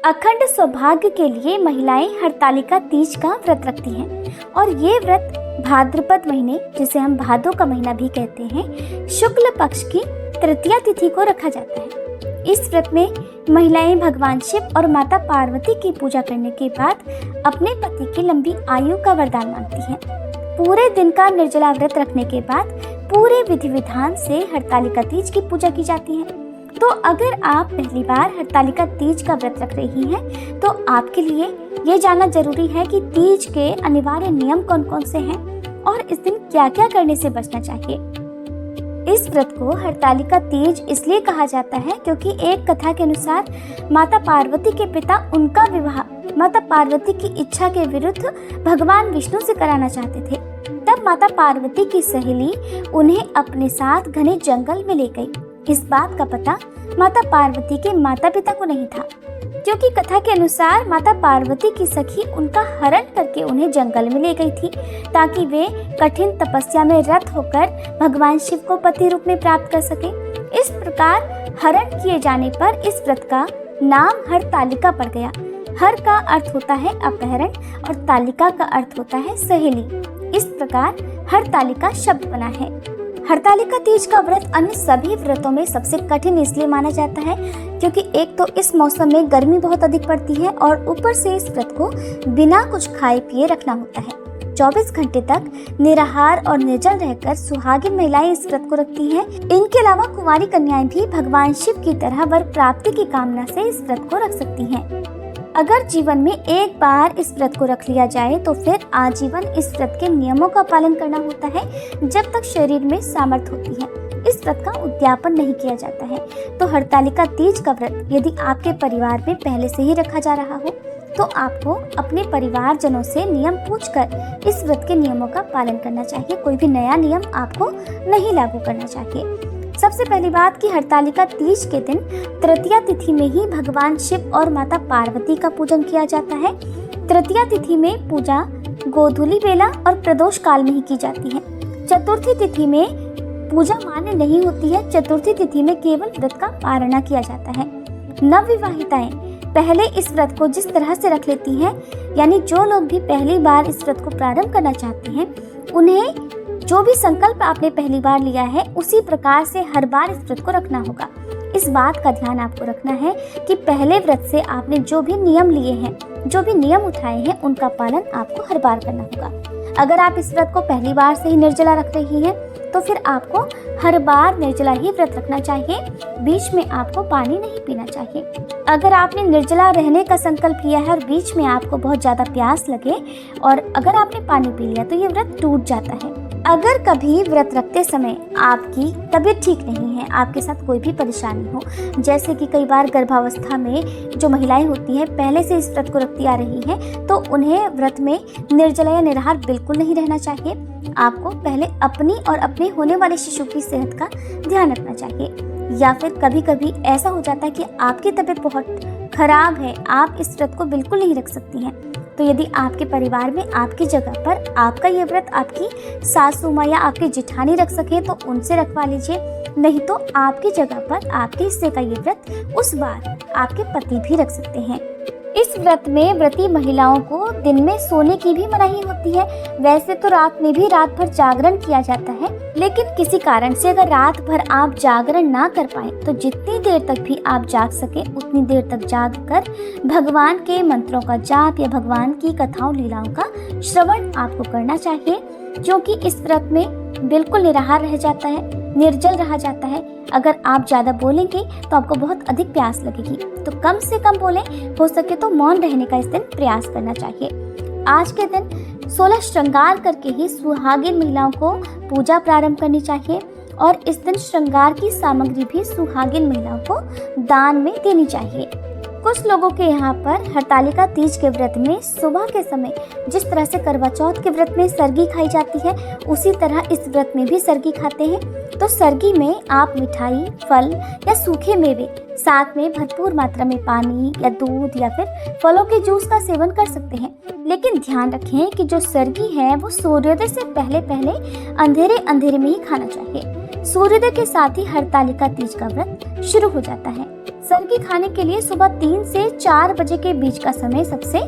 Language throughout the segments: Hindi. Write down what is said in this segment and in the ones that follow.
अखंड सौभाग्य के लिए महिलाएं हरतालिका तीज का व्रत रखती हैं और ये व्रत भाद्रपद महीने, जिसे हम भादों का महीना भी कहते हैं, शुक्ल पक्ष की तृतीया तिथि को रखा जाता है। इस व्रत में महिलाएं भगवान शिव और माता पार्वती की पूजा करने के बाद अपने पति की लंबी आयु का वरदान मांगती हैं। पूरे दिन का निर्जला व्रत रखने के बाद पूरे विधि विधान से हरतालिका तीज की पूजा की जाती है। तो अगर आप पहली बार हरतालिका तीज का व्रत रख रही हैं, तो आपके लिए ये जानना जरूरी है कि तीज के अनिवार्य नियम कौन कौन से हैं और इस दिन क्या क्या करने से बचना चाहिए। इस व्रत को हरतालिका तीज इसलिए कहा जाता है क्योंकि एक कथा के अनुसार माता पार्वती के पिता उनका विवाह माता पार्वती की इच्छा के विरुद्ध भगवान विष्णु से कराना चाहते थे। तब माता पार्वती की सहेली उन्हें अपने साथ घने जंगल में ले गई। इस बात का पता माता पार्वती के माता पिता को नहीं था, क्योंकि कथा के अनुसार माता पार्वती की सखी उनका हरण करके उन्हें जंगल में ले गई थी ताकि वे कठिन तपस्या में रत होकर भगवान शिव को पति रूप में प्राप्त कर सके। इस प्रकार हरण किए जाने पर इस व्रत का नाम हरतालिका पड़ गया। हर का अर्थ होता है अपहरण और तालिका का अर्थ होता है सहेली। इस प्रकार हरतालिका शब्द बना है। हरतालिका तीज का व्रत अन्य सभी व्रतों में सबसे कठिन इसलिए माना जाता है क्योंकि एक तो इस मौसम में गर्मी बहुत अधिक पड़ती है और ऊपर से इस व्रत को बिना कुछ खाए पिए रखना होता है। 24 घंटे तक निराहार और निर्जल रहकर सुहागिन महिलाएं इस व्रत को रखती हैं। इनके अलावा कुंवारी कन्याएं भी भगवान शिव की तरह वर प्राप्ति की कामना से इस व्रत को रख सकती हैं। अगर जीवन में एक बार इस व्रत को रख लिया जाए तो फिर आजीवन इस व्रत के नियमों का पालन करना होता है जब तक शरीर में सामर्थ्य होती है। इस व्रत का उद्यापन नहीं किया जाता है। तो हरतालिका तीज का व्रत यदि आपके परिवार में पहले से ही रखा जा रहा हो तो आपको अपने परिवारजनों से नियम पूछकर इस व्रत के नियमों का पालन करना चाहिए। कोई भी नया नियम आपको नहीं लागू करना चाहिए। सबसे पहली बात कि हरतालिका तीज के दिन तृतीया तिथि में ही भगवान शिव और माता पार्वती का पूजन किया जाता है। तृतीया तिथि में पूजा गोधूली बेला और प्रदोष काल में ही की जाती है। चतुर्थी तिथि में पूजा मान्य नहीं होती है। चतुर्थी तिथि में केवल व्रत का पारणा किया जाता है। नवविवाहिताएं पहले इस व्रत को जिस तरह से रख लेती हैं, यानी जो लोग भी पहली बार इस व्रत को प्रारंभ करना चाहते हैं, उन्हें जो भी संकल्प आपने पहली बार लिया है उसी प्रकार से हर बार इस व्रत को रखना होगा। इस बात का ध्यान आपको रखना है कि पहले व्रत से आपने जो भी नियम लिए हैं, जो भी नियम उठाए हैं, उनका पालन आपको हर बार करना होगा। अगर आप इस व्रत को पहली बार से ही निर्जला रख रही हैं तो फिर आपको हर बार निर्जला ही व्रत रखना चाहिए। बीच में आपको पानी नहीं पीना चाहिए। अगर आपने निर्जला रहने का संकल्प लिया है और बीच में आपको बहुत ज़्यादा प्यास लगे और अगर आपने पानी पी लिया तो ये व्रत टूट जाता है। अगर कभी व्रत रखते समय आपकी तबीयत ठीक नहीं है, आपके साथ कोई भी परेशानी हो, जैसे कि कई बार गर्भावस्था में जो महिलाएं होती हैं पहले से इस व्रत को रखती आ रही हैं, तो उन्हें व्रत में निर्जला या निराहार बिल्कुल नहीं रहना चाहिए। आपको पहले अपनी और अपने होने वाले शिशु की सेहत का ध्यान रखना चाहिए। या फिर कभी कभी ऐसा हो जाता है कि आपकी तबीयत बहुत खराब है, आप इस व्रत को बिल्कुल नहीं रख सकती हैं, तो यदि आपके परिवार में आपकी जगह पर आपका ये व्रत आपकी सासू माँ या आपकी जिठानी रख सके तो उनसे रखवा लीजिए। नहीं तो आपकी जगह पर आपके हिस्से का ये व्रत उस बार आपके पति भी रख सकते हैं। इस व्रत में व्रती महिलाओं को दिन में सोने की भी मनाही होती है। वैसे तो रात में भी रात भर जागरण किया जाता है, लेकिन किसी कारण से अगर रात भर आप जागरण ना कर पाए तो जितनी देर तक भी आप जाग सके उतनी देर तक जाग कर भगवान के मंत्रों का जाप या भगवान की कथाओं लीलाओं का श्रवण आपको करना चाहिए, क्योंकि इस व्रत में बिल्कुल निराहार रह जाता है, निर्जल रहा जाता है। अगर आप ज़्यादा बोलेंगे तो आपको बहुत अधिक प्यास लगेगी, तो कम से कम बोलें। हो सके तो मौन रहने का इस दिन प्रयास करना चाहिए। आज के दिन 16 श्रृंगार करके ही सुहागिन महिलाओं को पूजा प्रारंभ करनी चाहिए और इस दिन श्रृंगार की सामग्री भी सुहागिन महिलाओं को दान में देनी चाहिए। कुछ लोगों के यहाँ पर हरतालिका तीज के व्रत में सुबह के समय जिस तरह से करवा चौथ के व्रत में सरगी खाई जाती है, उसी तरह इस व्रत में भी सरगी खाते हैं। तो सरगी में आप मिठाई, फल या सूखे मेवे, साथ में भरपूर मात्रा में पानी या दूध या फिर फलों के जूस का सेवन कर सकते हैं। लेकिन ध्यान रखें कि जो सरगी है वो सूर्योदय से पहले पहले अंधेरे अंधेरे में ही खाना चाहिए। सूर्योदय के साथ ही हरतालिका तीज का व्रत शुरू हो जाता है। सरगी खाने के लिए सुबह 3 से 4 बजे के बीच का समय सबसे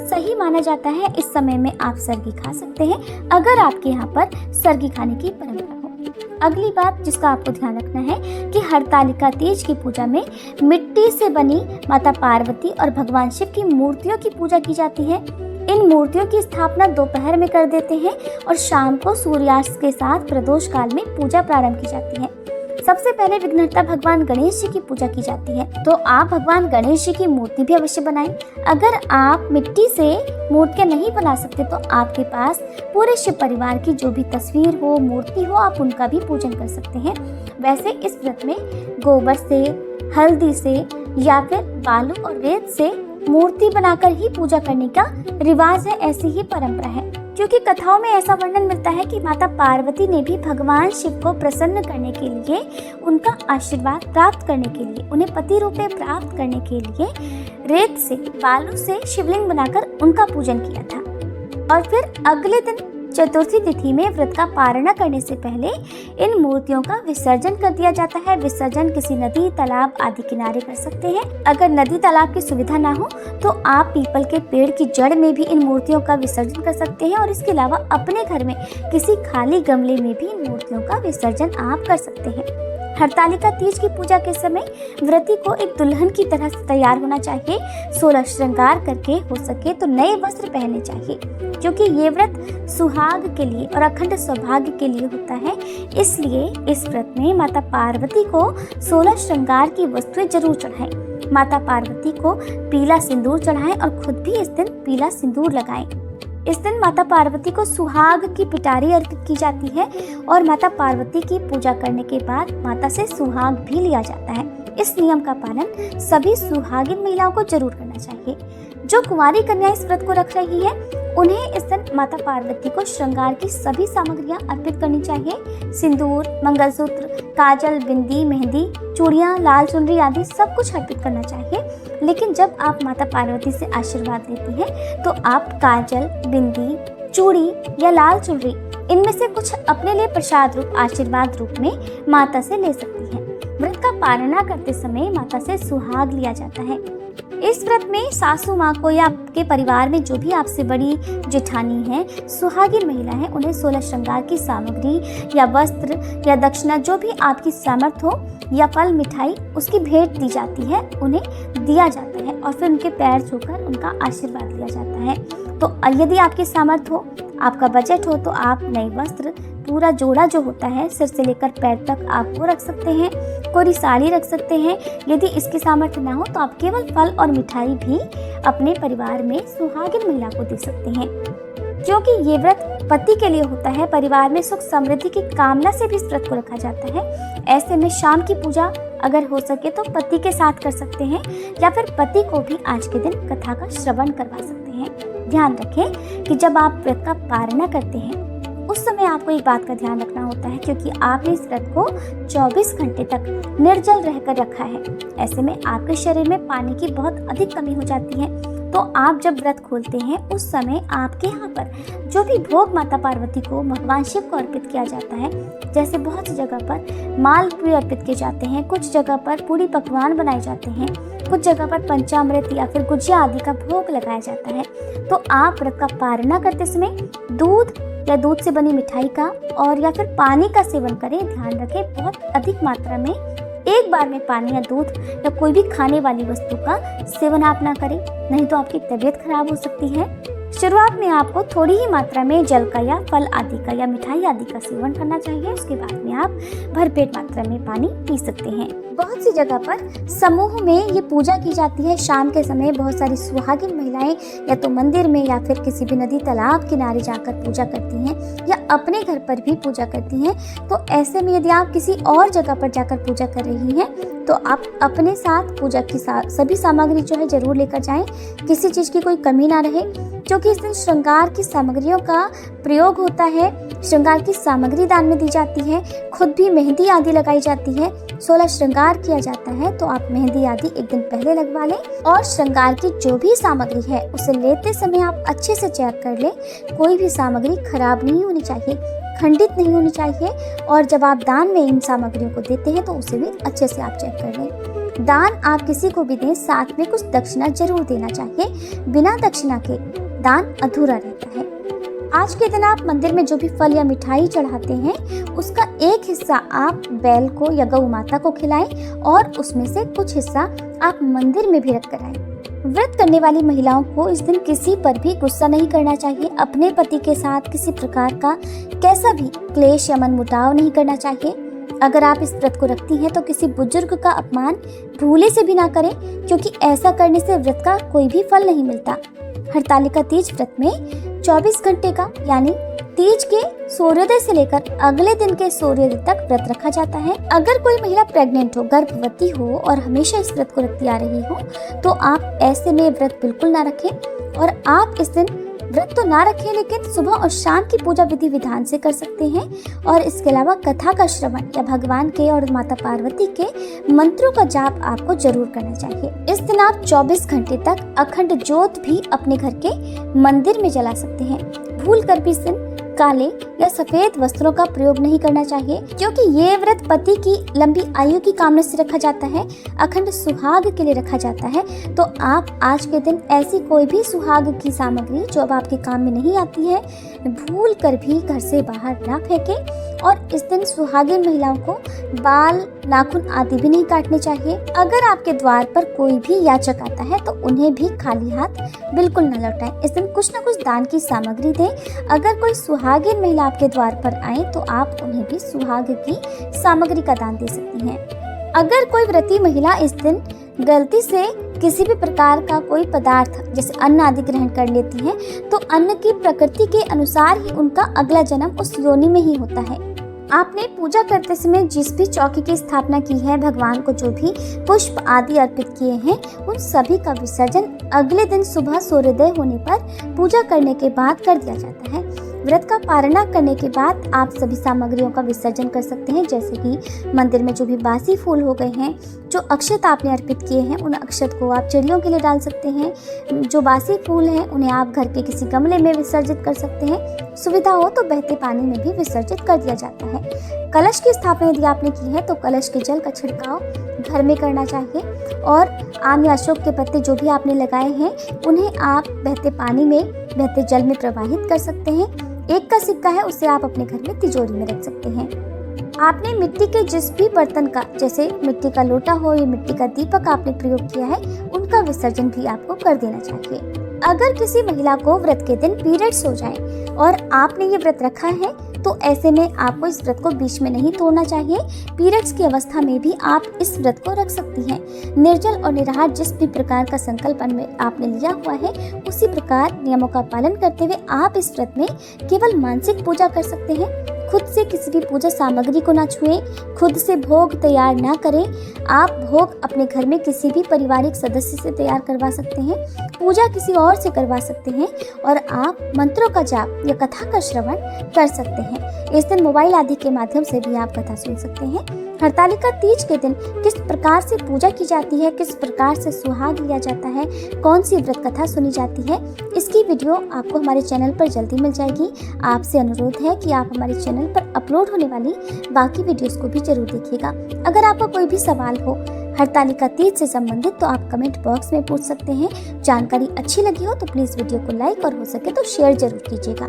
सही माना जाता है। इस समय में आप सरगी खा सकते हैं अगर आपके यहाँ पर सरगी खाने की परंपरा हो। अगली बात जिसका आपको ध्यान रखना है कि हरतालिका तीज की पूजा में मिट्टी से बनी माता पार्वती और भगवान शिव की मूर्तियों की पूजा की जाती है। इन मूर्तियों की स्थापना दोपहर में कर देते हैं और शाम को सूर्यास्त के साथ प्रदोष काल में पूजा प्रारंभ की जाती है। सबसे पहले विघ्नहर्ता भगवान गणेश जी की पूजा की जाती है, तो आप भगवान गणेश जी की मूर्ति भी अवश्य बनाएं। अगर आप मिट्टी से मूर्तियां नहीं बना सकते तो आपके पास पूरे शिव परिवार की जो भी तस्वीर हो, मूर्ति हो, आप उनका भी पूजन कर सकते हैं। वैसे इस व्रत में गोबर से, हल्दी से या फिर बालू और रेत से मूर्ति बनाकर ही पूजा करने का रिवाज है, ऐसी ही परंपरा है। क्योंकि कथाओं में ऐसा वर्णन मिलता है कि माता पार्वती ने भी भगवान शिव को प्रसन्न करने के लिए, उनका आशीर्वाद प्राप्त करने के लिए, उन्हें पति रूप में प्राप्त करने के लिए रेत से, बालू से शिवलिंग बनाकर उनका पूजन किया था। और फिर अगले दिन चतुर्थी तिथि में व्रत का पारण करने से पहले इन मूर्तियों का विसर्जन कर दिया जाता है। विसर्जन किसी नदी, तालाब आदि किनारे कर सकते हैं। अगर नदी तालाब की सुविधा ना हो तो आप पीपल के पेड़ की जड़ में भी इन मूर्तियों का विसर्जन कर सकते हैं और इसके अलावा अपने घर में किसी खाली गमले में भी इन मूर्तियों का विसर्जन आप कर सकते हैं। हरतालिका तीज की पूजा के समय व्रती को एक दुल्हन की तरह से तैयार होना चाहिए। 16 श्रृंगार करके हो सके तो नए वस्त्र पहनने चाहिए, क्योंकि ये व्रत सुहाग के लिए और अखंड सौभाग्य के लिए होता है। इसलिए इस व्रत में माता पार्वती को 16 श्रृंगार की वस्तुएं जरूर चढ़ाएं। माता पार्वती को पीला सिंदूर चढ़ाएं और खुद भी इस दिन पीला सिंदूर लगाएं। इस दिन माता पार्वती को सुहाग की पिटारी अर्पित की जाती है और माता पार्वती की पूजा करने के बाद माता से सुहाग भी लिया जाता है। इस नियम का पालन सभी सुहागिन महिलाओं को जरूर करना चाहिए। जो कुंवारी कन्या इस व्रत को रख रही है उन्हें इस दिन माता पार्वती को श्रृंगार की सभी सामग्रियां अर्पित करनी चाहिए। सिंदूर, मंगलसूत्र, काजल, बिंदी, मेहंदी, चूड़ियां, लाल चुनरी आदि सब कुछ अर्पित करना चाहिए। लेकिन जब आप माता पार्वती से आशीर्वाद लेती हैं तो आप काजल, बिंदी, चूड़ी या लाल चुनरी इनमें से कुछ अपने लिए प्रसाद रूप, आशीर्वाद रूप में माता से ले सकती हैं। व्रत का पारणा करते समय माता से सुहाग लिया जाता है। इस व्रत में सासू माँ को या आपके परिवार में जो भी आपसे बड़ी जेठानी है, सुहागिन महिला है, उन्हें 16 श्रृंगार की सामग्री या वस्त्र या दक्षिणा जो भी आपकी सामर्थ्य हो या फल, मिठाई उसकी भेंट दी जाती है, उन्हें दिया जाता है और फिर उनके पैर छूकर उनका आशीर्वाद लिया जाता है। तो यदि आपकी सामर्थ्य हो, आपका बजट हो तो आप नए वस्त्र, पूरा जोड़ा जो होता है सिर से लेकर पैर तक, आप वो रख सकते हैं। कोरी साड़ी रख सकते हैं। यदि इसकी सामर्थ्य ना हो तो आप केवल फल और मिठाई भी अपने परिवार में सुहागिन महिला को दे सकते हैं। क्योंकि ये व्रत पति के लिए होता है, परिवार में सुख समृद्धि की कामना से भी इस व्रत को रखा जाता है। ऐसे में शाम की पूजा अगर हो सके तो पति के साथ कर सकते हैं या फिर पति को भी आज के दिन कथा का श्रवण करवा सकते हैं। ध्यान रखें कि जब आप व्रत का पारणा करते हैं उस समय आपको एक बात का ध्यान रखना होता है, क्योंकि आपने इस व्रत को 24 घंटे तक निर्जल रहकर रखा है। ऐसे में आपके शरीर में पानी की बहुत अधिक कमी हो जाती है। तो आप जब व्रत खोलते हैं उस समय आपके यहाँ पर जो भी भोग माता पार्वती को, भगवान शिव को अर्पित किया जाता है, जैसे बहुत सी जगह पर मालपुए अर्पित किए जाते हैं, कुछ जगह पर पूरी पकवान बनाए जाते हैं, कुछ जगह पर पंचामृत या फिर गुजिया आदि का भोग लगाया जाता है। तो आप व्रत का पारणा करते समय दूध या दूध से बनी मिठाई का और या फिर पानी का सेवन करें। ध्यान रखें बहुत अधिक मात्रा में एक बार में पानी या दूध या कोई भी खाने वाली वस्तु का सेवन आप ना करें, नहीं तो आपकी तबीयत खराब हो सकती है। शुरुआत में आपको थोड़ी ही मात्रा में जल का या फल आदि का या मिठाई आदि का सेवन करना चाहिए। उसके बाद में आप भरपेट मात्रा में पानी पी सकते हैं। बहुत सी जगह पर समूह में ये पूजा की जाती है। शाम के समय बहुत सारी सुहागिन महिलाएं या तो मंदिर में या फिर किसी भी नदी तालाब किनारे जाकर पूजा करती हैं या अपने घर पर भी पूजा करती हैं। तो ऐसे में यदि आप किसी और जगह पर जाकर पूजा कर रही हैं तो आप अपने साथ पूजा की सभी सामग्री जो है जरूर लेकर जाएं, किसी चीज़ की कोई कमी ना रहे। क्योंकि इस दिन श्रृंगार की सामग्रियों का प्रयोग होता है, श्रृंगार की सामग्री दान में दी जाती है, खुद भी मेहंदी आदि लगाई जाती है, 16 श्रृंगार किया जाता है। तो आप मेहंदी आदि एक दिन पहले लगवा लें और श्रृंगार की जो भी सामग्री है उसे लेते समय आप अच्छे से चेक कर लें। कोई भी सामग्री खराब नहीं होनी चाहिए, खंडित नहीं होनी चाहिए और जब आप दान में इन सामग्रियों को देते हैं तो उसे भी अच्छे से आप चेक कर लें। दान आप किसी को भी दें, साथ में कुछ दक्षिणा जरूर देना चाहिए। बिना दक्षिणा के दान अधूरा रहता है। आज के दिन आप मंदिर में जो भी फल या मिठाई चढ़ाते हैं, उसका एक हिस्सा आप बैल को या गौ माता को खिलाएं और उसमें से कुछ हिस्सा आप मंदिर में भी रख कर आएं। व्रत करने वाली महिलाओं को इस दिन किसी पर भी गुस्सा नहीं करना चाहिए। अपने पति के साथ किसी प्रकार का कैसा भी क्लेश या मनमुटाव नहीं करना चाहिए। अगर आप इस व्रत को रखती हैं तो किसी बुजुर्ग का अपमान भूले से भी ना करें, क्योंकि ऐसा करने से व्रत का कोई भी फल नहीं मिलता। हरतालिका तीज व्रत में 24 घंटे का यानी तीज के सूर्योदय से लेकर अगले दिन के सूर्योदय तक व्रत रखा जाता है। अगर कोई महिला प्रेग्नेंट हो, गर्भवती हो और हमेशा इस व्रत को रखती आ रही हो, तो आप ऐसे में व्रत बिल्कुल ना रखें। और आप इस दिन व्रत तो ना रखें, लेकिन सुबह और शाम की पूजा विधि विधान से कर सकते हैं। और इसके अलावा कथा का श्रवण या भगवान के और माता पार्वती के मंत्रों का जाप आपको जरूर करना चाहिए। इस दिन आप 24 घंटे तक अखंड ज्योत भी अपने घर के मंदिर में जला सकते हैं। भूल कर भी इस दिन काले या सफेद वस्त्रों का प्रयोग नहीं करना चाहिए, क्योंकि ये व्रत पति की लंबी आयु की कामना से रखा जाता है, अखंड सुहाग के लिए रखा जाता है। तो आप आज के दिन ऐसी कोई भी सुहाग की सामग्री जो अब आपके काम में नहीं आती है, भूल कर भी घर से बाहर ना फेंकें। और इस दिन सुहागिन महिलाओं को बाल, नाखून आदि भी नहीं काटने चाहिए। अगर आपके द्वार पर कोई भी याचक आता है तो उन्हें भी खाली हाथ बिल्कुल न लौटाएं। इस दिन कुछ न कुछ दान की सामग्री दें। अगर कोई सुहागिन महिला आपके द्वार पर आए तो आप उन्हें भी सुहाग की सामग्री का दान दे सकती हैं। अगर कोई व्रती महिला इस दिन गलती से किसी भी प्रकार का कोई पदार्थ जैसे अन्न आदि ग्रहण कर लेती है, तो अन्न की प्रकृति के अनुसार ही उनका अगला जन्म उस योनि में ही होता है। आपने पूजा करते समय जिस भी चौकी की स्थापना की है, भगवान को जो भी पुष्प आदि अर्पित किए हैं, उन सभी का विसर्जन अगले दिन सुबह सूर्योदय होने पर पूजा करने के बाद कर दिया जाता है। व्रत का पारणा करने के बाद आप सभी सामग्रियों का विसर्जन कर सकते हैं, जैसे कि मंदिर में जो भी बासी फूल हो गए हैं, जो अक्षत आपने अर्पित किए हैं, उन अक्षत को आप चिड़ियों के लिए डाल सकते हैं। जो बासी फूल हैं उन्हें आप घर के किसी गमले में विसर्जित कर सकते हैं। सुविधा हो तो बहते पानी में भी विसर्जित कर दिया जाता है। कलश की स्थापना यदि आपने की है तो कलश के जल का छिड़काव घर में करना चाहिए। और आम या अशोक के पत्ते जो भी आपने लगाए हैं, उन्हें आप बहते पानी में, बहते जल में प्रवाहित कर सकते हैं। एक का सिक्का है, उसे आप अपने घर में तिजोरी में रख सकते हैं। आपने मिट्टी के जिस भी बर्तन का, जैसे मिट्टी का लोटा हो या मिट्टी का दीपक आपने प्रयोग किया है, उनका विसर्जन भी आपको कर देना चाहिए। अगर किसी महिला को व्रत के दिन पीरियड्स हो जाए और आपने ये व्रत रखा है, तो ऐसे में आपको इस व्रत को बीच में नहीं तोड़ना चाहिए। पीरियड्स की अवस्था में भी आप इस व्रत को रख सकती हैं। निर्जल और निराहार जिस भी प्रकार का संकल्प में आपने लिया हुआ है, उसी प्रकार नियमों का पालन करते हुए आप इस व्रत में केवल मानसिक पूजा कर सकते हैं। खुद से किसी भी पूजा सामग्री को ना छुएं, खुद से भोग तैयार ना करें। आप भोग अपने घर में किसी भी पारिवारिक सदस्य से तैयार करवा सकते हैं, पूजा किसी और से करवा सकते हैं, और आप मंत्रों का जाप या कथा का श्रवण कर सकते हैं। इस दिन मोबाइल आदि के माध्यम से भी आप कथा सुन सकते हैं। हरतालिका तीज के दिन किस प्रकार से पूजा की जाती है, किस प्रकार से सुहाग लिया जाता है, कौन सी व्रत कथा सुनी जाती है, इसकी वीडियो आपको हमारे चैनल पर जल्दी मिल जाएगी। आपसे अनुरोध है कि आप हमारे चैनल पर अपलोड होने वाली बाकी वीडियोस को भी जरूर देखिएगा। अगर आपका कोई भी सवाल हो हरतालिका तीज से संबंधित तो आप कमेंट बॉक्स में पूछ सकते हैं। जानकारी अच्छी लगी हो तो प्लीज़ वीडियो को लाइक और हो सके तो शेयर जरूर कीजिएगा।